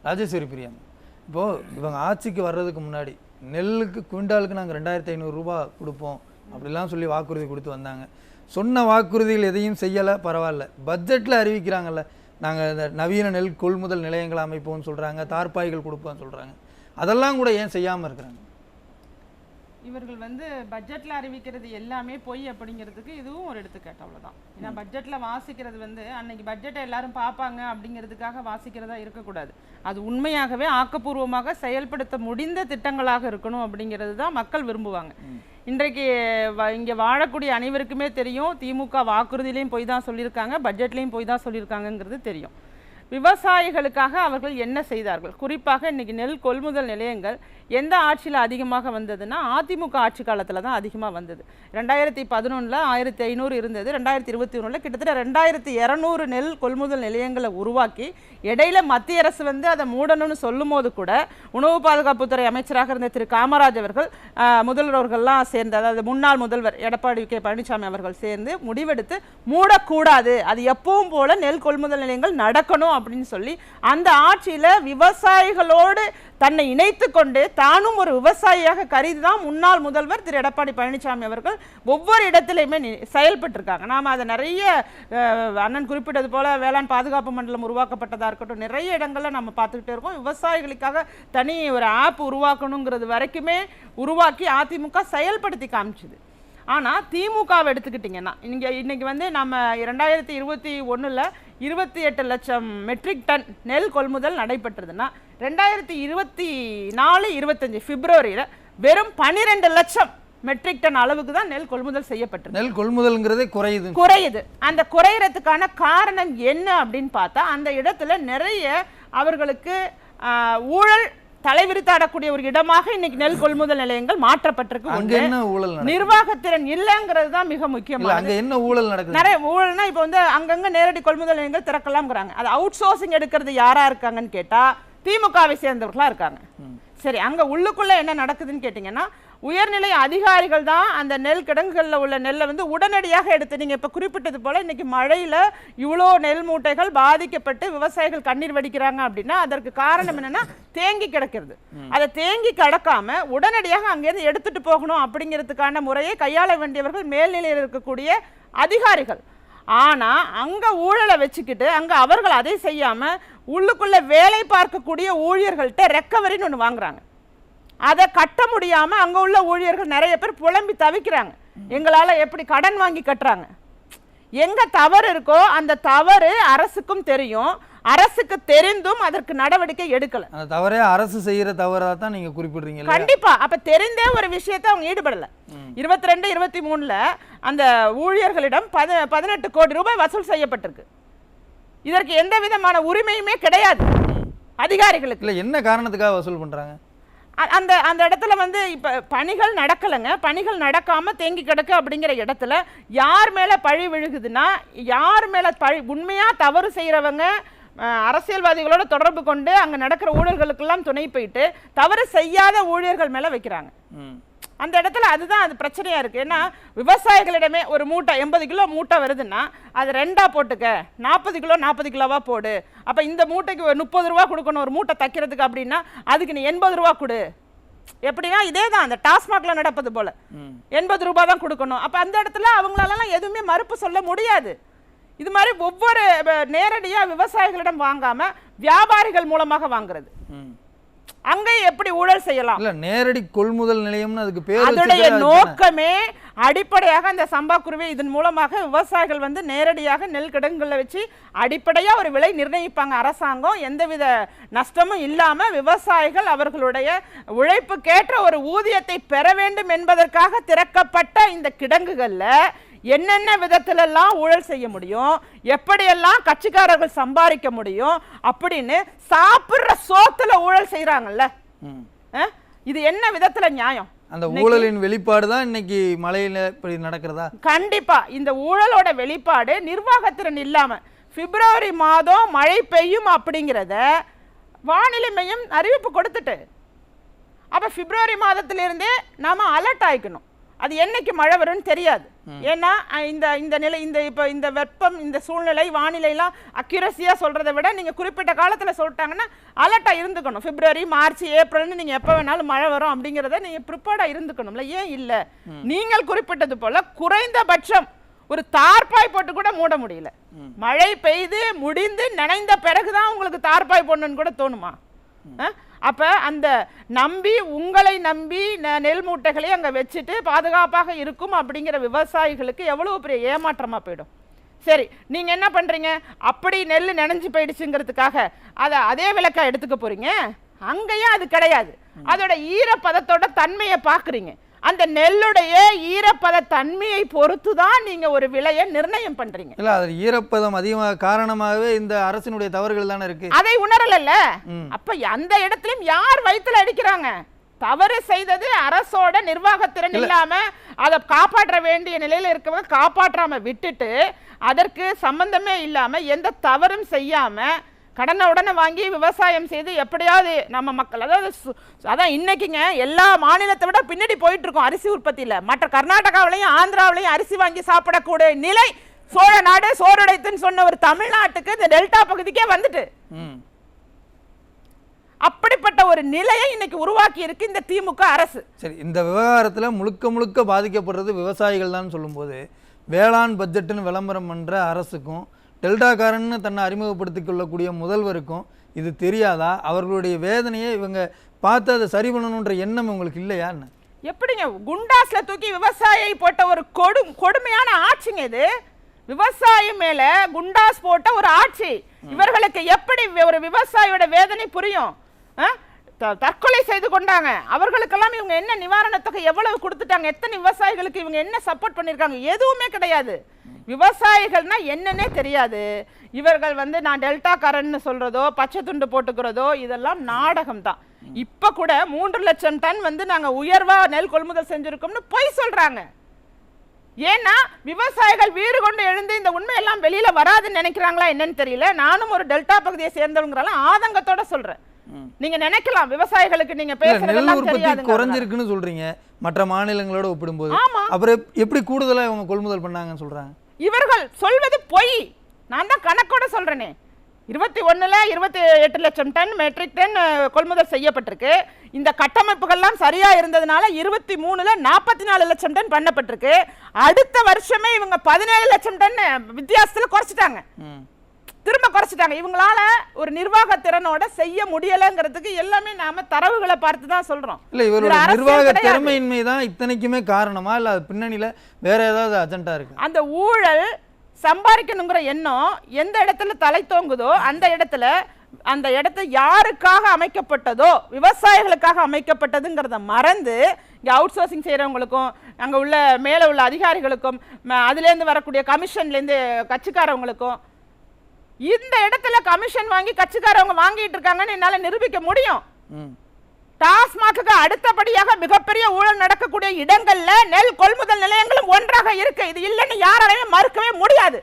ராஜேஸ்வரி பிரியா, இப்போது இவங்க ஆட்சிக்கு வர்றதுக்கு முன்னாடி நெல்லுக்கு குவிண்டாலுக்கு நாங்கள் 2500 ரூபா கொடுப்போம் அப்படிலாம் சொல்லி வாக்குறுதி கொடுத்து வந்தாங்க. சொன்ன வாக்குறுதிகள் எதையும் செய்யலை, பரவாயில்ல. பட்ஜெட்டில் அறிவிக்கிறாங்கல்ல, நாங்கள் இந்த நவீன நெல் கொள்முதல் நிலையங்கள் அமைப்போம்னு சொல்கிறாங்க, தார்பாய்கள் கொடுப்போம்னு சொல்கிறாங்க. அதெல்லாம் கூட ஏன் செய்யாமல் இருக்கிறாங்க? இவர்கள் வந்து பட்ஜெட்டில் அறிவிக்கிறது எல்லாமே பொய் அப்படிங்கிறதுக்கு இதுவும் ஒரு எடுத்துக்காட்டு, அவ்வளோதான். ஏன்னா பட்ஜெட்டில் வாசிக்கிறது வந்து அன்னைக்கு பட்ஜெட்டை எல்லாரும் பார்ப்பாங்க அப்படிங்கிறதுக்காக வாசிக்கிறதா இருக்கக்கூடாது. அது உண்மையாகவே ஆக்கப்பூர்வமாக செயல்படுத்த முடிந்த திட்டங்களாக இருக்கணும் அப்படிங்கிறது தான் மக்கள் விரும்புவாங்க. இன்றைக்கு இங்கே வாழக்கூடிய அனைவருக்குமே தெரியும், திமுக வாக்குறுதியிலையும் போய் தான் சொல்லியிருக்காங்க, பட்ஜெட்லேயும் போய் தான் சொல்லியிருக்காங்கங்கிறது தெரியும். விவசாயிகளுக்காக அவர்கள் என்ன செய்தார்கள்? குறிப்பாக இன்றைக்கி நெல் கொள்முதல் நிலையங்கள் எந்த ஆட்சியில் அதிகமாக வந்ததுன்னா அதிமுக ஆட்சி காலத்தில் தான் அதிகமாக வந்தது. 2011 1500 இருந்தது. 2021 கிட்டத்தட்ட 2200 நெல் கொள்முதல் நிலையங்களை உருவாக்கி இடையில மத்திய அரசு வந்து அதை மூடணும்னு சொல்லும் போது கூட உணவு பாதுகாப்புத்துறை அமைச்சராக இருந்த திரு காமராஜ் அவர்கள், முதல்வர்கள்லாம் சேர்ந்து, அதாவது முன்னாள் முதல்வர் எடப்பாடி கே பழனிசாமி அவர்கள் சேர்ந்து முடிவெடுத்து மூடக்கூடாது, அது எப்பவும் போல நெல் கொள்முதல் நிலையங்கள் நடக்கணும் அப்படின்னு சொல்லி அந்த ஆட்சியில் விவசாயிகளோடு தன்னை இணைத்து கொண்டு தானும் ஒரு விவசாயியாக கருதி தான் முன்னாள் முதல்வர் திரு எடப்பாடி பழனிசாமி அவர்கள் ஒவ்வொரு இடத்திலையுமே செயல்பட்டிருக்காங்க. நாம் அதை நிறைய அண்ணன் குறிப்பிட்டது போல வேளாண் பாதுகாப்பு மண்டலம் உருவாக்கப்பட்டதாக இருக்கட்டும், நிறைய இடங்களில் நம்ம பார்த்துக்கிட்டே இருக்கோம். விவசாயிகளுக்காக தனி ஒரு ஆப் உருவாக்கணுங்கிறது வரைக்குமே உருவாக்கி அதிமுக செயல்படுத்தி காமிச்சுது. ஆனால் திமுகவை எடுத்துக்கிட்டிங்கன்னா இன்னைக்கு வந்து நம்ம 2021 28 லட்சம் மெட்ரிக் டன் நெல் கொள்முதல் நடைபெற்றதுன்னா 2024-25 பிப்ரவரியில் வெறும் 12 லட்சம் மெட்ரிக் டன் அளவுக்கு தான் நெல் கொள்முதல் செய்யப்பட்டது. நெல் கொள்முதல்ங்கிறதே குறையுது. அந்த குறையறதுக்கான காரணம் என்ன அப்படின்னு பார்த்தா, அந்த இடத்துல நிறைய அவர்களுக்கு ஊழல் தலைவிரித்தாடக்கூடிய ஒரு இடமாக இன்னைக்கு நெல் கொள்முதல் நிலையங்கள் மாற்றப்பட்டிருக்கு. நிர்வாகத்திறன் இல்லைங்கிறது தான் மிக முக்கியமான. நிறைய ஊழல்னா இப்ப வந்து அங்கங்க நேரடி கொள்முதல் நிலையங்கள் திறக்கலாம்ங்கிறாங்க. அது அவுட் சோர்சிங் எடுக்கிறது யாரா இருக்காங்கன்னு கேட்டா திமுகவை சேர்ந்தவர்களா இருக்காங்க. சரி, அங்க உள்ளுக்குள்ள என்ன நடக்குதுன்னு கேட்டீங்கன்னா, உயர்நிலை அதிகாரிகள் தான் அந்த நெல் கிடங்குகளில் உள்ள நெல்லை வந்து உடனடியாக எடுத்து, நீங்கள் இப்போ குறிப்பிட்டது போல் இன்றைக்கி மழையில் இவ்வளோ நெல் மூட்டைகள் பாதிக்கப்பட்டு விவசாயிகள் கண்ணீர் வடிக்கிறாங்க அப்படின்னா அதற்கு காரணம் என்னென்னா தேங்கி கிடக்கிறது. அதை தேங்கி கிடக்காம உடனடியாக அங்கேருந்து எடுத்துகிட்டு போகணும் அப்படிங்கிறதுக்கான முறையை கையாள வேண்டியவர்கள் மேல்நிலையில் இருக்கக்கூடிய அதிகாரிகள். ஆனால் அங்கே ஊழலை வச்சுக்கிட்டு அங்கே அவர்கள் அதை செய்யாமல் உள்ளுக்குள்ளே வேலை பார்க்கக்கூடிய ஊழியர்கள்ட்ட ரெக்கவரின்னு ஒன்று வாங்குறாங்க. அதை கட்ட முடியாமல் அங்கே உள்ள ஊழியர்கள் நிறைய பேர் புலம்பி தவிக்கிறாங்க. எங்களால் எப்படி கடன் வாங்கி கட்டுறாங்க. எங்கே தவறு இருக்கோ அந்த தவறு அரசுக்கும் தெரியும், அரசுக்கு தெரிந்தும் அதற்கு நடவடிக்கை எடுக்கல. அந்த தவறே அரசு செய்யற தவறா தான் நீங்க குறிப்பிடுறீங்க. கண்டிப்பா. அப்ப தெரிந்தே ஒரு விஷயத்தை அவங்க ஈடுபடல. 22-23 அந்த ஊழியர்களிடம் 18 கோடி ரூபாய் வசூல் செய்யப்பட்டிருக்கு. இதற்கு எந்த விதமான உரிமையுமே கிடையாது அதிகாரிகளுக்கு. இல்ல, என்ன காரணத்துக்காக வசூல் பண்றாங்க? அந்த இடத்துல வந்து இப்போ பணிகள் நடக்கலைங்க. பணிகள் நடக்காமல் தேங்கி கிடக்கு அப்படிங்கிற இடத்துல யார் மேலே பழி விழுகுதுன்னா, யார் மேலே உண்மையாக தவறு செய்கிறவங்க அரசியல்வாதிகளோட தொடர்பு கொண்டு அங்கே நடக்கிற ஊழல்களுக்கெல்லாம் துணை போயிட்டு தவறு செய்யாத ஊழியர்கள் மேலே வைக்கிறாங்க. அந்த இடத்துல அதுதான் அது பிரச்சனையாக இருக்குது. ஏன்னா விவசாயிகளிடமே ஒரு மூட்டை 80 கிலோ மூட்டை வருதுன்னா அது 2ஆ போட்டுக்க, 40 கிலோ 40 கிலோவாக போடு. அப்போ இந்த மூட்டைக்கு 30 ரூபா கொடுக்கணும் ஒரு மூட்டை தைக்கிறதுக்கு அப்படின்னா அதுக்கு நீ 80 ரூபா கொடு. எப்படின்னா இதே தான் அந்த டாஸ்மாக்ல நடப்பது போல 80 ரூபா தான் கொடுக்கணும். அப்போ அந்த இடத்துல அவங்களாலாம் எதுவுமே மறுப்பு சொல்ல முடியாது. இது மாதிரி ஒவ்வொரு நேரடியாக விவசாயிகளிடம் வாங்காமல் வியாபாரிகள் மூலமாக வாங்குறது, அங்கே எப்படி ஊழல் செய்யலாம்? இல்ல, நேரடி கொள்முதல் நிலையம்னு அதுக்கு பேர். அதோடைய நோக்கமே அடிப்படையாக அந்த சம்பா குருவை இதன் மூலமாக விவசாயிகள் வந்து நேரடியாக நெல் கிடங்குகளில் வச்சு அடிப்படையா ஒரு விலை நிர்ணயிப்பாங்க. அரசாங்கம் எந்தவித நஷ்டமும் இல்லாம விவசாயிகள் அவர்களுடைய உழைப்புக்கேற்ற ஒரு ஊதியத்தை பெற வேண்டும் என்பதற்காக திறக்கப்பட்ட இந்த கிடங்குகள்ல என்னென்ன விதத்திலெல்லாம் ஊழல் செய்ய முடியும், எப்படியெல்லாம் கட்சிக்காரர்கள் சம்பாதிக்க முடியும் அப்படின்னு சாப்பிடுற சோத்துல ஊழல் செய்யறாங்கல்ல. இது என்ன விதத்துல நியாயம்? அந்த ஊழலின் வெளிப்பாடு தான் இன்னைக்கு மழையில இப்படி நடக்கிறதா? கண்டிப்பா. இந்த ஊழலோட வெளிப்பாடு நிர்வாகத்திறன் இல்லாம பிப்ரவரி மாதம் மழை பெய்யும் அப்படிங்கிறத வானிலை மையம் அறிவிப்பு கொடுத்துட்டு, அப்ப பிப்ரவரி மாதத்திலிருந்தே நாம அலர்ட் ஆயிக்கணும். அது என்னைக்கு மழை வரும்னு தெரியாது. ஏன்னா இந்த நிலை இந்த வெப்பம் இந்த சூழ்நிலை வானிலைலாம் அக்யூரஸியா சொல்றதை விட நீங்க குறிப்பிட்ட காலத்துல சொல்லிட்டாங்கன்னா அலர்ட்டா இருந்துக்கணும். பிப்ரவரி மார்ச் ஏப்ரல்னு நீங்க எப்ப வேணாலும் மழை வரும் அப்படிங்கறத நீங்க ப்ரிப்பேர்டா இருந்துக்கணும்ல. ஏன் இல்ல? நீங்கள் குறிப்பிட்டது போல குறைந்தபட்சம் ஒரு தார்பாய் போட்டு கூட மூட முடியல. மழை பெய்து முடிந்து நனைந்த பிறகுதான் உங்களுக்கு தார்பாய் போடணும்னு கூட தோணுமா? அப்ப அந்த உங்களை நம்பி நெல் மூட்டைகளை அங்க வச்சுட்டு பாதுகாப்பாக இருக்கும் அப்படிங்கிற விவசாயிகளுக்கு எவ்வளவு பெரிய ஏமாற்றமா போயிடும். சரி, நீங்க என்ன பண்றீங்க? அப்படி நெல் நனைஞ்சு போயிடுச்சுங்கிறதுக்காக அதே விளக்கா எடுத்துக்க போறீங்க. அங்கேயும் அது கிடையாது. அதோட ஈரப்பதத்தோட தன்மையை பாக்குறீங்க. அந்த நெல்லுடைய ஈரப்பத தன்மையை பொறுத்து தான் நீங்க ஒரு விலையை நிர்ணயம் பண்றீங்க. இல்ல, அது ஈரப்பதம் அதிகமாக காரணமாகவே இந்த அரசினுடைய தவறுகள் தானே இருக்கு. அதை உணரல. அப்ப அந்த இடத்துலயும் யார் வயித்துல அடிக்கிறாங்க? தவறு செய்தது அரசோட நிர்வாகத்திறன் இல்லாம அதை காப்பாற்ற வேண்டிய நிலையில இருக்கவங்க காப்பாற்றாம விட்டுட்டு அதற்கு சம்பந்தமே இல்லாம எந்த தவறும் செய்யாம கடனை உடனே வாங்கி விவசாயம் செய்து எப்படியாவது நம்ம மக்கள் அதான் இன்னைக்குங்க எல்லா மாநிலத்தை விட பின்னாடி போயிட்டு இருக்கோம் அரிசி உற்பத்தியில. மற்ற கர்நாடகாவிலையும் ஆந்திராவிலையும் அரிசி வாங்கி சாப்பிடக்கூடிய நிலை சோழ நாடு சோறுடைத்துன்னு சொன்ன ஒரு தமிழ்நாட்டுக்கு இந்த டெல்டா பகுதிக்கே வந்துட்டு அப்படிப்பட்ட ஒரு நிலையை இன்னைக்கு உருவாக்கி இருக்கு இந்த திமுக அரசு. சரி, இந்த விவகாரத்துல முழுக்க முழுக்க பாதிக்கப்படுறது விவசாயிகள் தான் சொல்லும்போது வேளாண் பட்ஜெட்டுன்னு விளம்பரம் பண்ற அரசுக்கும் டெல்டாக்காரன்னு தன்னை அறிமுகப்படுத்திக் கொள்ளக்கூடிய முதல்வருக்கும் இது தெரியாதா? அவர்களுடைய வேதனையை இவங்க பார்த்து அதை சரி பண்ணணுன்ற எண்ணம் உங்களுக்கு இல்லையான்னு? எப்படிங்க குண்டாஸ்ல தூக்கி விவசாயியை போட்ட ஒரு கொடுமையான ஆட்சிங்க இது. விவசாயி மேல குண்டாஸ் போட்ட ஒரு ஆட்சி. இவர்களுக்கு எப்படி ஒரு விவசாயியோட வேதனை புரியும்? தற்கொலை செய்து கொண்டாங்க. அவர்களுக்கெல்லாம் இவங்க என்ன நிவாரணத்தொகை எவ்வளவு கொடுத்துட்டாங்க? எத்தனை விவசாயிகளுக்கு இவங்க என்ன சப்போர்ட் பண்ணிருக்காங்க? எதுவுமே கிடையாது. விவசாயிகள்னா என்னன்னே தெரியாது. இவர்கள் நான் டெல்டாக்காரன்னு சொல்றதோ பச்சை துண்டு போட்டுக்கிறதோ இதெல்லாம் நாடகம் தான். இப்ப கூட 3 லட்சம் டன் நாங்க உயர்வா நெல் கொள்முதல் செஞ்சிருக்கோம்னு பொய் சொல்றாங்க. ஏன்னா விவசாயிகள் வீறு கொண்டு எழுந்து இந்த உண்மையெல்லாம் வெளியில வராதுன்னு நினைக்கிறாங்களா என்னன்னு தெரியல. நானும் ஒரு டெல்டா பகுதியை சேர்ந்தவங்களாம் ஆதங்கத்தோட சொல்றேன். நீங்க நினைக்கலாம் விவசாயிகளுக்கு நீங்க பேசுறதெல்லாம் தெரியாது குறைஞ்சிருக்குன்னு சொல்றீங்க மற்ற மாநிலங்களோட ஒப்பிடும்போது. அப்புறம் எப்படி கூடுதலா இவங்க கொள்முதல் பண்ணாங்கன்னு சொல்றாங்க? இவர்கள் சொல்வது பொய். நான் தான் கணக்கோட சொல்றேனே. 21ல 28 லட்சம் டன் மெட்ரிக் டன் கொள்முதல் செய்யப்பட்டிருக்கு. இந்த கட்டமைப்புகள்லாம் சரியா இருந்ததுனால 23ல 44 லட்சம் டன் பண்ணப்பட்டிருக்கு. அடுத்த வருஷமே இவங்க 17 லட்சம் டன் வித்தியாசத்துல குறைச்சிட்டாங்க. திரும்ப குறைச்சிட்டாங்க. இவங்களால ஒரு நிர்வாக திறனோட செய்ய முடியலங்கிறதுக்கு எல்லாமே நாம தரவுகளை பார்த்து தான் சொல்றோம். இல்ல, இவரோட நிர்வாக திறமையின்மை தான் இத்தனைக்குமே காரணமா இல்ல அது பின்னணியில வேற ஏதாவது அஜெண்டா இருக்கு? அந்த ஊழல் சம்பாதிக்கணுங்கிற எண்ணம் எந்த இடத்துல தலை தோங்குதோ அந்த இடத்தை யாருக்காக அமைக்கப்பட்டதோ விவசாயிகளுக்காக அமைக்கப்பட்டதுங்கிறத மறந்து இங்க அவுட் சோர்சிங் செய்யறவங்களுக்கும் அங்க உள்ள மேல உள்ள அதிகாரிகளுக்கும் அதுல இருந்து வரக்கூடிய கமிஷன்ல இருந்து கட்சிக்காரவங்களுக்கும் இந்த இடத்துல கமிஷன் வாங்கி கட்சிக்காரவங்க வாங்கிட்டு இருக்காங்கன்னு என்னால நிரூபிக்க முடியும். டாஸ்மாக்கு அடுத்தபடியாக மிகப்பெரிய ஊழல் நடக்கக்கூடிய இடங்கள்ல நெல் கொள்முதல் நிலையங்களும் ஒன்றாக இருக்கு. இது இல்லைன்னு யாராலையும் மறுக்கவே முடியாது.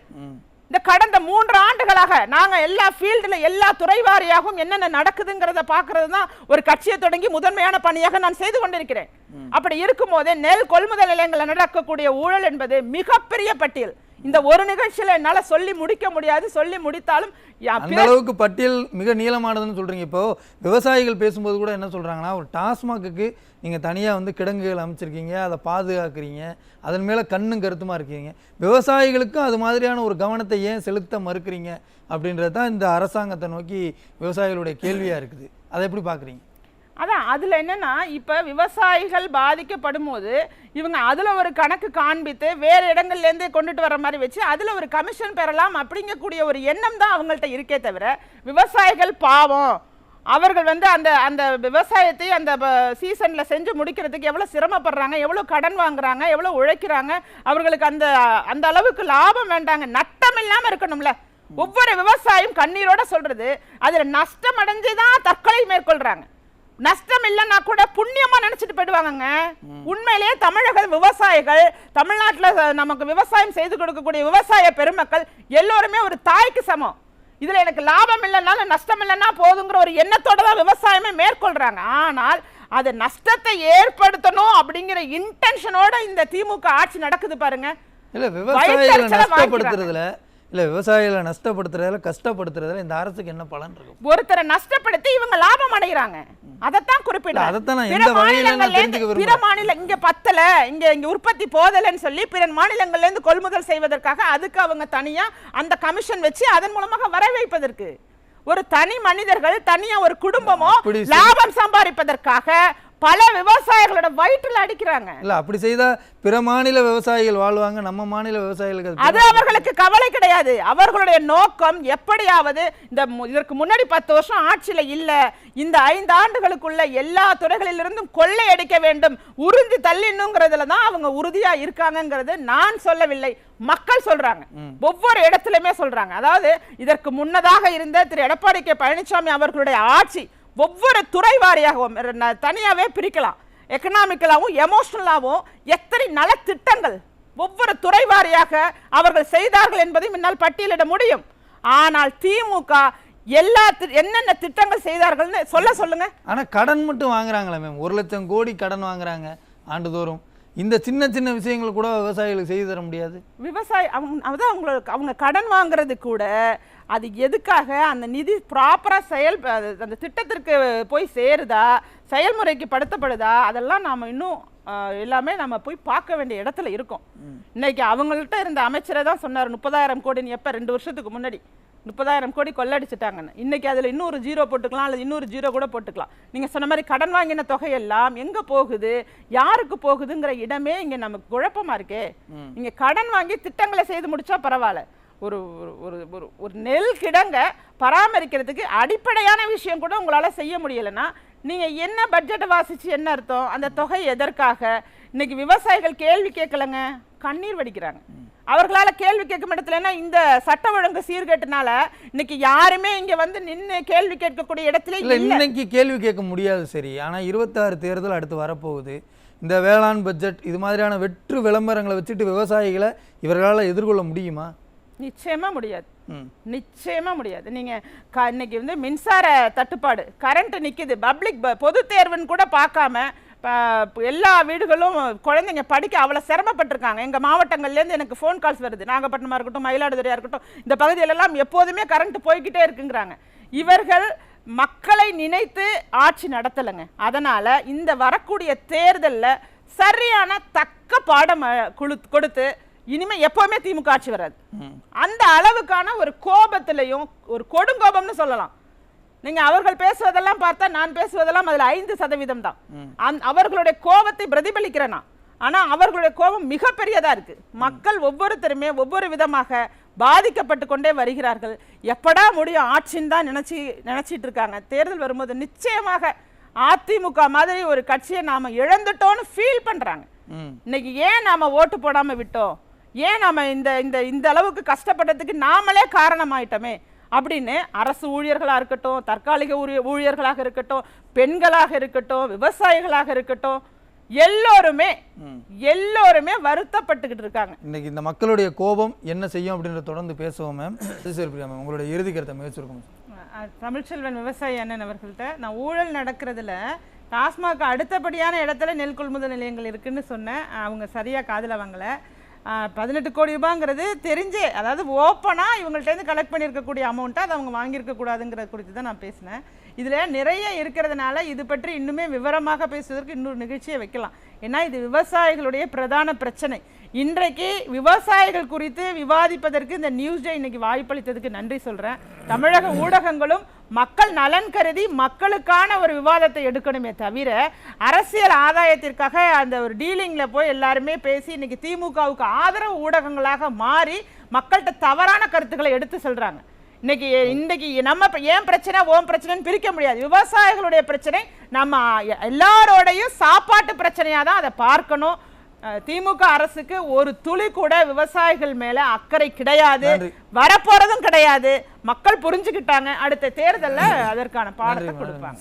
இந்த கடந்த 3 ஆண்டுகளாக நாங்க எல்லா ஃபீல்டுல எல்லா துறை வாரியாகவும் என்னென்ன நடக்குதுங்கிறத பாக்குறது தான் ஒரு கட்சியை தொடங்கி முதன்மையான பணியாக நான் செய்து கொண்டிருக்கிறேன். அப்படி இருக்கும் போதே நெல் கொள்முதல் நிலையங்களில் நடக்கக்கூடிய ஊழல் என்பது மிகப்பெரிய பட்டியல். இந்த ஒரு நிகழ்ச்சியில என்னால சொல்லி முடிக்க முடியாது. சொல்லி முடித்தாலும் அந்த அளவுக்கு பட்டியல் மிக நீளமானதுன்னு சொல்றீங்க. இப்போ விவசாயிகள் பேசும்போது கூட என்ன சொல்றாங்கன்னா, ஒரு டாஸ்மாக்கு நீங்க தனியா கிடங்குகள் அமைச்சிருக்கீங்க, அதை பாதுகாக்கிறீங்க, அதன் மேல கண்ணும் கருத்துமா இருக்கீங்க. விவசாயிகளுக்கும் அது மாதிரியான ஒரு கவனத்தை ஏன் செலுத்த மறுக்கிறீங்க அப்படின்றது தான் இந்த அரசாங்கத்தை நோக்கி விவசாயிகளுடைய கேள்வியா இருக்குது. அதை எப்படி பாக்குறீங்க? அதான் அதுல என்னன்னா, இப்ப விவசாயிகள் பாதிக்கப்படும் போது இவங்க அதுல ஒரு கணக்கு காண்பித்து வேற இடங்கள்ல இருந்து கொண்டுட்டு வர மாதிரி வச்சு அதுல ஒரு கமிஷன் பெறலாம் அப்படிங்கக்கூடிய ஒரு எண்ணம் தான் அவங்கள்ட்ட இருக்கே தவிர விவசாயிகள் பாவம் அவர்கள் அந்த அந்த விவசாயத்தை அந்த சீசன்ல செஞ்சு முடிக்கிறதுக்கு எவ்வளவு சிரமப்படுறாங்க, எவ்வளவு கடன் வாங்குறாங்க, எவ்வளவு உழைக்கிறாங்க, அவர்களுக்கு அந்த அந்த அளவுக்கு லாபம் வேண்டாங்க, நஷ்டம் இல்லாம இருக்கணும்ல. ஒவ்வொரு விவசாயியும் கண்ணீரோட சொல்றது அதுல நஷ்டம் அடைஞ்சுதான் தற்கொலை மேற்கொள்றாங்க. நஷ்டம் இல்லைன்னா கூட புண்ணியமா நினைச்சிட்டு போயிடுவாங்க. உண்மையிலேயே தமிழக விவசாயிகள், தமிழ்நாட்டுல நமக்கு விவசாயம் செய்து கொடுக்கக்கூடிய விவசாய பெருமக்கள் எல்லோருமே ஒரு தாய்க்கு சமம். இதுல எனக்கு லாபம் இல்லைனாலும் நஷ்டம் இல்லைன்னா போதுங்கிற ஒரு எண்ணத்தோட தான் விவசாயமே மேற்கொள்றாங்க. ஆனால் அது நஷ்டத்தை ஏற்படுத்தணும் அப்படிங்கிற இன்டென்ஷனோட இந்த திமுக ஆட்சி நடக்குது பாருங்க. இல்ல விவசாயிகளை நஷ்டப்படுத்துறதுல கஷ்டப்படுத்துறதுல இந்த அரசுக்கு என்ன பலன் இருக்கும்? ஒருத்தரை நஷ்டப்படுத்தி இவங்க லாபம் அடைகிறாங்க. அதத்தான் குறிப்பிடுறேன். பிற மாநில இங்க பத்தல, இங்க உற்பத்தி போதலன்னு சொல்லி பிற மாநிலங்கள்ல இருந்து கொள்முதல் செய்வதற்காக அதுக்கு அவங்க தனியா அந்த கமிஷன் வச்சு அதன் மூலமாக வர வைப்பதற்கு ஒரு தனி மனிதர்கள் தனியா ஒரு குடும்பமோ லாபம் சம்பாதிப்பதற்காக பல விவசாயிகளோட வயிற்றுல அடிக்கிறாங்க. இல்ல அப்படி செய்தா பிற மாநில விவசாயிகள் வாழ்வாங்க, நம்ம மாநில விவசாயிகளுக்கு அது அவர்களுக்கு கவலை கிடையாது. அவர்களுடைய நோக்கம் எப்படியாவது இதற்கு முன்னாடி 10 வருஷம் ஆட்சியில இல்ல, இந்த 5 ஆண்டுகளுக்குள்ள எல்லா துறைகளிலிருந்தும் கொள்ளையடிக்க வேண்டும், உறிஞ்சி தள்ளினுங்கிறதுல தான் அவங்க உறுதியா இருக்காங்கிறது நான் சொல்லவில்லை, மக்கள் சொல்றாங்க. ஒவ்வொரு இடத்துலயுமே சொல்றாங்க. அதாவது இதற்கு முன்னதாக இருந்த திரு எடப்பாடி கே பழனிசாமி அவர்களுடைய ஆட்சி ஒவ்வொரு துறை வாரியாகவும் தனியாவே பிரிக்கலாம், எக்கனாமிக்கலாகவும் எமோஷனலாகவும் எத்தனை நலத்திட்டங்கள் ஒவ்வொரு துறை வாரியாக அவர்கள் செய்தார்கள் என்பதை முன்னால் பட்டியலிட முடியும். ஆனால் திமுக என்னென்ன திட்டங்கள் செய்தார்கள்னு சொல்லுங்க. ஆனா கடன் மட்டும் வாங்குறாங்களே மேம், 1 லட்சம் கோடி கடன் வாங்குறாங்க ஆண்டுதோறும். இந்த சின்ன சின்ன விஷயங்கள் கூட விவசாயிகளுக்கு செய்து தர முடியாது. அவங்க கடன் வாங்குறது கூட அது எதுக்காக அந்த நிதி ப்ராப்பரா அந்த திட்டத்திற்கு போய் சேருதா, செயல்முறைக்கு படுத்தப்படுதா, அதெல்லாம் நாம இன்னும் எல்லாமே நம்ம போய் பார்க்க வேண்டிய இடத்துல இருக்கோம். இன்னைக்கு அவங்கள்ட்ட இருந்த அமைச்சரை தான் சொன்னார் 30,000 கோடின்னு. எப்ப 2 வருஷத்துக்கு முன்னாடி 30,000 கோடி கொள்ளடிச்சிட்டாங்கன்னு. இன்னைக்கு அதுல இன்னொரு 0 போட்டுக்கலாம், அல்லது இன்னொரு 0 கூட போட்டுக்கலாம். நீங்க சொன்ன மாதிரி கடன் வாங்கின தொகையெல்லாம் எங்க போகுது, யாருக்கு போகுதுங்கிற இடமே இங்க நமக்கு குழப்பமா இருக்கே. நீங்க கடன் வாங்கி திட்டங்களை செய்து முடிச்சா பரவாயில்ல, ஒரு ஒரு நெல் கிடங்க பராமரிக்கிறதுக்கு அடிப்படையான விஷயம் கூட உங்களால செய்ய முடியலன்னா நீங்க என்ன பட்ஜெட்டை வாசிச்சு என்ன அர்த்தம்? அந்த தொகை எதற்காக? இன்னைக்கு விவசாயிகள் கேள்வி கேட்கலங்க, கண்ணீர் வடிக்கிறாங்க. அவர்களால கேள்வி கேட்கும் இடத்துல இந்த சட்ட ஒழுங்கு சீர்கேட்டுனால இன்னைக்கு யாருமே இங்க வந்து நின்று கேள்வி கேட்கக்கூடிய இடத்துல இல்ல. இன்னைக்கு கேள்வி கேட்க முடியாது சரி, ஆனா 26 தேர்தல் அடுத்து வரப்போகுது. இந்த வேளாண் பட்ஜெட் இது மாதிரியான வெற்று விளம்பரங்களை வச்சுட்டு விவசாயிகளை இவர்களால் எதிர்கொள்ள முடியுமா? நிச்சயமா முடியாது, நிச்சயமா முடியாது. நீங்க இன்னைக்கு வந்து மின்சார தட்டுப்பாடு, கரண்ட் நிக்குது, பப்ளிக் பொது தேர்வுன்னு கூட பார்க்காம எல்லா வீடுகளும் குழந்தைங்க படிக்க அவ்வளோ சிரமப்பட்டிருக்காங்க. எங்கள் மாவட்டங்கள்லேருந்து எனக்கு ஃபோன் கால்ஸ் வருது, நாகப்பட்டினமாக இருக்கட்டும், மயிலாடுதுறையாக இருக்கட்டும், இந்த பகுதியிலெல்லாம் எப்போதுமே கரண்ட் போய்கிட்டே இருக்குங்கிறாங்க. இவர்கள் மக்களை நினைத்து ஆட்சி நடத்தலைங்க. அதனால் இந்த வரக்கூடிய தேர்தலில் சரியான தக்க பாடம் கொடுத்து இனிமேல் எப்போவுமே திமுக ஆட்சி வராது. அந்த அளவுக்கான ஒரு கோபத்திலையும் ஒரு கொடுங்கோபம்னு சொல்லலாம். நீங்க அவர்கள் பேசுவதெல்லாம் பார்த்தா நான் பேசுவதெல்லாம் அதுல 5% தான் அவர்களுடைய கோபத்தை பிரதிபலிக்கிறேனா. ஆனா அவர்களுடைய கோபம் மிகப்பெரியதா இருக்கு. மக்கள் ஒவ்வொருத்தருமே ஒவ்வொரு விதமாக பாதிக்கப்பட்டு கொண்டே வருகிறார்கள். எப்படா முடியும் ஆட்சின்னு தான் நினைச்சிட்டு இருக்காங்க. தேர்தல் வரும்போது நிச்சயமாக அதிமுக மாதிரி ஒரு கட்சியை நாம இழந்துட்டோம்னு ஃபீல் பண்றாங்க. இன்னைக்கு ஏன் நாம ஓட்டு போடாம விட்டோம், ஏன் நாம இந்த அளவுக்கு கஷ்டப்பட்டதுக்கு நாமளே காரணமாயிட்டோமே அப்படின்னு அரசு ஊழியர்களாக இருக்கட்டும், தற்காலிக ஊழியர்களாக இருக்கட்டும், பெண்களாக இருக்கட்டும், விவசாயிகளாக இருக்கட்டும், எல்லோருமே வருத்தப்பட்டுக்கிட்டு இருக்காங்க. இன்னைக்கு இந்த மக்களுடைய கோபம் என்ன செய்யும் அப்படின்றத தொடர்ந்து பேசுவோம் மேம். உங்களுடைய இறுதி கருத்தை முயற்சிருக்கோம். தமிழ்ச்செல்வன் விவசாயி அண்ணன் அவர்கள்ட்ட நான் ஊழல் நடக்கிறதுல டாஸ்மாக் அடுத்தபடியான இடத்துல நெல் கொள்முதல் நிலையங்கள் இருக்குன்னு சொன்னேன். அவங்க சரியா காதுல வாங்கல. 18 கோடி ரூபாங்கிறது தெரிஞ்சே, அதாவது ஓப்பனாக இவங்கள்ட்டேருந்து கலெக்ட் பண்ணியிருக்கக்கூடிய அமௌண்ட்டை அதை அவங்க வாங்கியிருக்கக்கூடாதுங்கிறது குறித்து தான் நான் பேசினேன். இதில் நிறைய இருக்கிறதுனால இது பற்றி இன்னுமே விவரமாக பேசுவதற்கு இன்னொரு நிகழ்ச்சியை வைக்கலாம். ஏன்னா இது விவசாயிகளுடைய பிரதான பிரச்சனை. இன்றைக்கு விவசாயிகள் குறித்து விவாதிப்பதற்கு இந்த நியூஸ் டே இன்னைக்கு வாய்ப்பளித்ததுக்கு நன்றி சொல்கிறேன். தமிழக ஊடகங்களும் மக்கள் நலன் கருதி மக்களுக்கான ஒரு விவாதத்தை எடுக்கணுமே தவிர அரசியல் ஆதாயத்திற்காக அந்த ஒரு டீலிங்கில் போய் எல்லாருமே பேசி இன்னைக்கு திமுகவுக்கு ஆதரவு ஊடகங்களாக மாறி மக்கள்கிட்ட தவறான கருத்துக்களை எடுத்து சொல்கிறாங்க. இன்னைக்கு நம்ம ஏன் பிரச்சனை ஓம் பிரச்சனைன்னு பிரிக்க முடியாது. விவசாயிகளுடைய பிரச்சனை நம்ம எல்லாரோடையும் சாப்பாட்டு பிரச்சனையாக தான் அதை பார்க்கணும். திமுக அரசுக்கு ஒரு துளி கூட விவசாயிகள் மேல அக்கறை கிடையாது, வரப்போறதும் கிடையாது. மக்கள் புரிஞ்சுக்கிட்டாங்க. அடுத்த தேர்தல்ல அதற்கான பாடத்தை கொடுப்பாங்க.